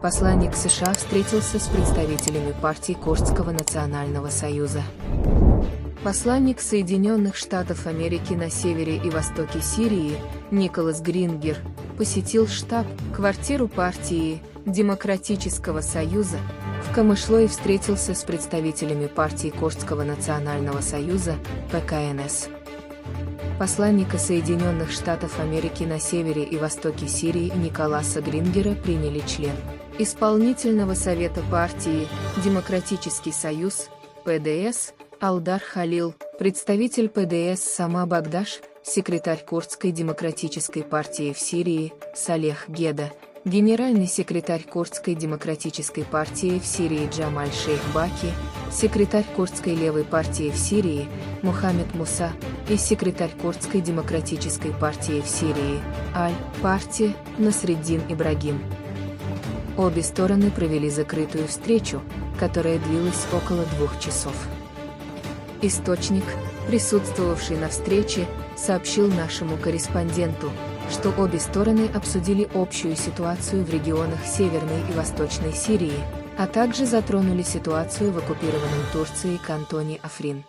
Посланник США встретился с представителями партии Курдского национального союза. Посланник Соединенных Штатов Америки на севере и востоке Сирии, Николас Грингер, посетил штаб-квартиру партии Демократического союза в Камышло и встретился с представителями партии Курдского национального союза, ПКНС. Посланника Соединенных Штатов Америки на севере и востоке Сирии Николаса Грингера приняли член Исполнительного совета партии Демократический союз, ПДС, Алдар Халил, представитель ПДС Сама Багдаш, секретарь Курдской демократической партии в Сирии, Салех Геда, генеральный секретарь Курдской демократической партии в Сирии Джамаль Шейх Баки, секретарь Курдской левой партии в Сирии, Мухаммед Муса, и секретарь Курдской демократической партии в Сирии, Аль-партия, Насреддин Ибрагим. Обе стороны провели закрытую встречу, которая длилась около 2 часов. Источник, присутствовавший на встрече, сообщил нашему корреспонденту, что обе стороны обсудили общую ситуацию в регионах Северной и Восточной Сирии, а также затронули ситуацию в оккупированном Турцией кантоне Африн.